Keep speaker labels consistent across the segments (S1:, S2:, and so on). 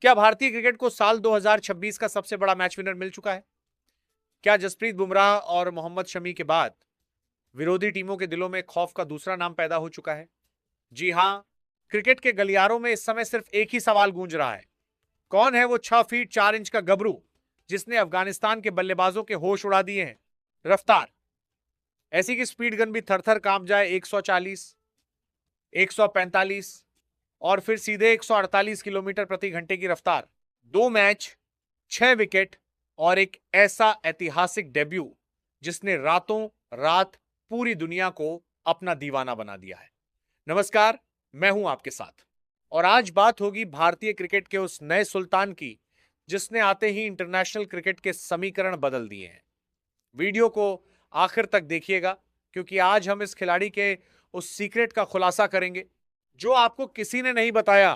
S1: क्या भारतीय क्रिकेट को साल 2026 का सबसे बड़ा मैच विनर मिल चुका है? क्या जसप्रीत बुमराह और मोहम्मद शमी के बाद विरोधी टीमों के दिलों में खौफ का दूसरा नाम पैदा हो चुका है? जी हां, क्रिकेट के गलियारों में इस समय सिर्फ एक ही सवाल गूंज रहा है। कौन है वो 6 फीट 4 इंच का गबरू जिसने अफगानिस्तान के बल्लेबाजों के होश उड़ा दिए हैं? रफ्तार ऐसी कि स्पीड गन भी थर-थर कांप जाए। 140, 145 और फिर सीधे 148 किलोमीटर प्रति घंटे की रफ्तार। 2 मैच, 6 विकेट और एक ऐसा ऐतिहासिक डेब्यू जिसने रातों रात पूरी दुनिया को अपना दीवाना बना दिया है। नमस्कार, मैं हूं आपके साथ और आज बात होगी भारतीय क्रिकेट के उस नए सुल्तान की जिसने आते ही इंटरनेशनल क्रिकेट के समीकरण बदल दिए हैं। वीडियो को आखिर तक देखिएगा क्योंकि आज हम इस खिलाड़ी के उस सीक्रेट का खुलासा करेंगे जो आपको किसी ने नहीं बताया।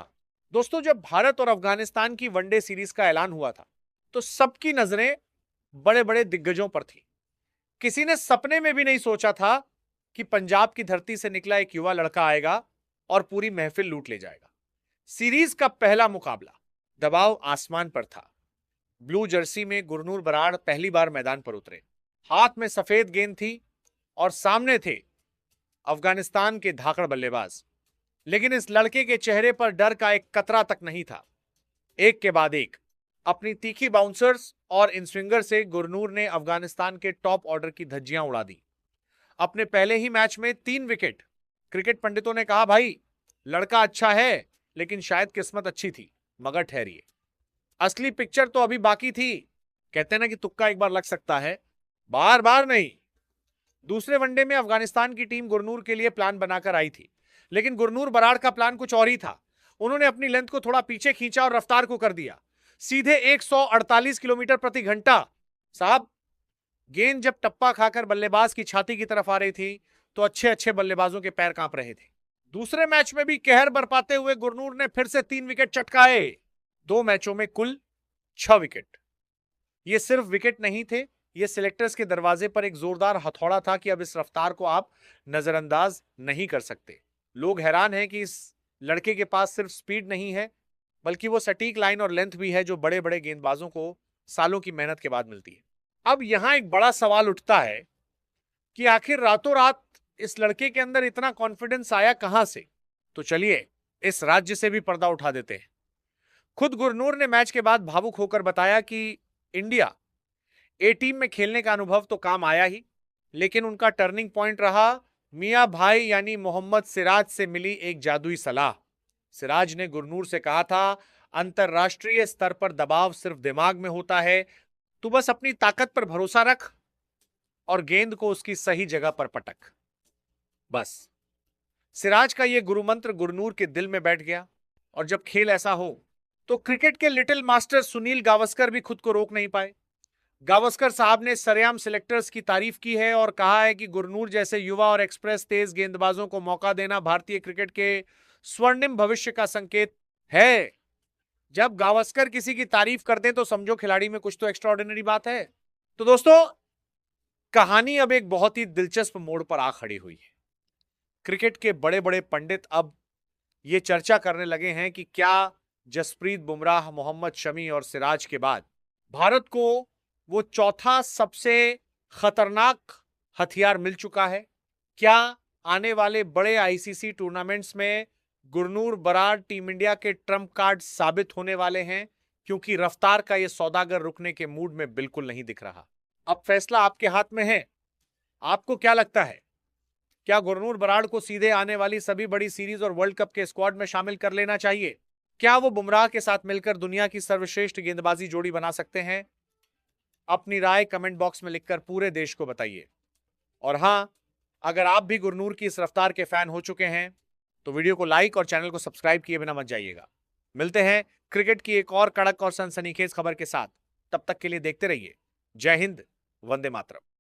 S1: दोस्तों, जब भारत और अफगानिस्तान की वनडे सीरीज का ऐलान हुआ था तो सबकी नजरें बड़े बड़े दिग्गजों पर थी। किसी ने सपने में भी नहीं सोचा था कि पंजाब की धरती से निकला एक युवा लड़का आएगा और पूरी महफिल लूट ले जाएगा। सीरीज का पहला मुकाबला दबाव आसमान पर था। ब्लू जर्सी में गुरनूर बराड़ पहली बार मैदान पर उतरे। हाथ में सफेद गेंद थी और सामने थे अफगानिस्तान के धाकड़ बल्लेबाज। लेकिन इस लड़के के चेहरे पर डर का एक कतरा तक नहीं था। एक के बाद एक अपनी तीखी बाउंसर्स और इनस्विंगर से गुरनूर ने अफगानिस्तान के टॉप ऑर्डर की धज्जियां उड़ा दी। अपने पहले ही मैच में 3 विकेट। क्रिकेट पंडितों ने कहा, भाई लड़का अच्छा है लेकिन शायद किस्मत अच्छी थी, मगर ठहरिए, असली पिक्चर तो अभी बाकी थी। कहते हैं ना कि तुक्का एक बार लग सकता है, बार बार नहीं। दूसरे वनडे में अफगानिस्तान की टीम गुरनूर के लिए प्लान बनाकर आई थी, लेकिन गुरनूर बराड़ का प्लान कुछ और ही था। उन्होंने अपनी लेंथ को थोड़ा पीछे खींचा और रफ्तार को कर दिया सीधे 148 किलोमीटर प्रति घंटा। साहब, गेंद जब टप्पा खाकर बल्लेबाज की छाती की तरफ आ रही थी तो अच्छे अच्छे बल्लेबाजों के पैर कांप रहे थे। दूसरे मैच में भी कहर बरपाते हुए गुरनूर ने फिर से 3 विकेट चटकाए। 2 मैचों में कुल 6 विकेट। ये सिर्फ विकेट नहीं थे, ये सिलेक्टर्स के दरवाजे पर एक जोरदार हथौड़ा था कि अब इस रफ्तार को आप नजरअंदाज नहीं कर सकते। लोग हैरान हैं कि इस लड़के के पास सिर्फ स्पीड नहीं है बल्कि वो सटीक लाइन और लेंथ भी है जो बड़े बड़े गेंदबाजों को सालों की मेहनत के बाद मिलती है। अब यहां एक बड़ा सवाल उठता है कि आखिर रातों रात इस लड़के के अंदर इतना कॉन्फिडेंस आया कहां से? तो चलिए इस राज्य से भी पर्दा उठा देते हैं। खुद गुरनूर ने मैच के बाद भावुक होकर बताया कि इंडिया ए टीम में खेलने का अनुभव तो काम आया ही, लेकिन उनका टर्निंग पॉइंट रहा मियां भाई यानी मोहम्मद सिराज से मिली एक जादुई सलाह। सिराज ने गुरनूर से कहा था, अंतरराष्ट्रीय स्तर पर दबाव सिर्फ दिमाग में होता है, तू बस अपनी ताकत पर भरोसा रख और गेंद को उसकी सही जगह पर पटक। बस सिराज का यह गुरुमंत्र गुरनूर के दिल में बैठ गया और जब खेल ऐसा हो तो क्रिकेट के लिटिल मास्टर सुनील गावस्कर भी खुद को रोक नहीं पाए। गावस्कर साहब ने सरेआम सिलेक्टर्स की तारीफ की है और कहा है कि गुरनूर जैसे युवा और एक्सप्रेस तेज गेंदबाजों को मौका देना भारतीय क्रिकेट के स्वर्णिम भविष्य का संकेत है। जब गावस्कर किसी की तारीफ करते तो समझो खिलाड़ी में कुछ तो एक्स्ट्राऑर्डिनरी बात है। तो दोस्तों, कहानी अब एक बहुत ही दिलचस्प मोड़ पर आ खड़ी हुई है। क्रिकेट के बड़े बड़े पंडित अब यह चर्चा करने लगे हैं कि क्या जसप्रीत बुमराह, मोहम्मद शमी और सिराज के बाद भारत को वो चौथा सबसे खतरनाक हथियार मिल चुका है? क्या आने वाले बड़े आईसीसी टूर्नामेंट्स में गुरनूर बराड़ टीम इंडिया के ट्रम्प कार्ड साबित होने वाले हैं? क्योंकि रफ्तार का यह सौदागर रुकने के मूड में बिल्कुल नहीं दिख रहा। अब फैसला आपके हाथ में है। आपको क्या लगता है, क्या गुरनूर बराड़ को सीधे आने वाली सभी बड़ी सीरीज और वर्ल्ड कप के स्क्वाड में शामिल कर लेना चाहिए? क्या वो बुमराह के साथ मिलकर दुनिया की सर्वश्रेष्ठ गेंदबाजी जोड़ी बना सकते हैं? अपनी राय कमेंट बॉक्स में लिखकर पूरे देश को बताइए। और हां, अगर आप भी गुरनूर की इस रफ्तार के फैन हो चुके हैं तो वीडियो को लाइक और चैनल को सब्सक्राइब किए बिना मत जाइएगा। मिलते हैं क्रिकेट की एक और कड़क और सनसनीखेज खबर के साथ। तब तक के लिए देखते रहिए। जय हिंद, वंदे मातरम।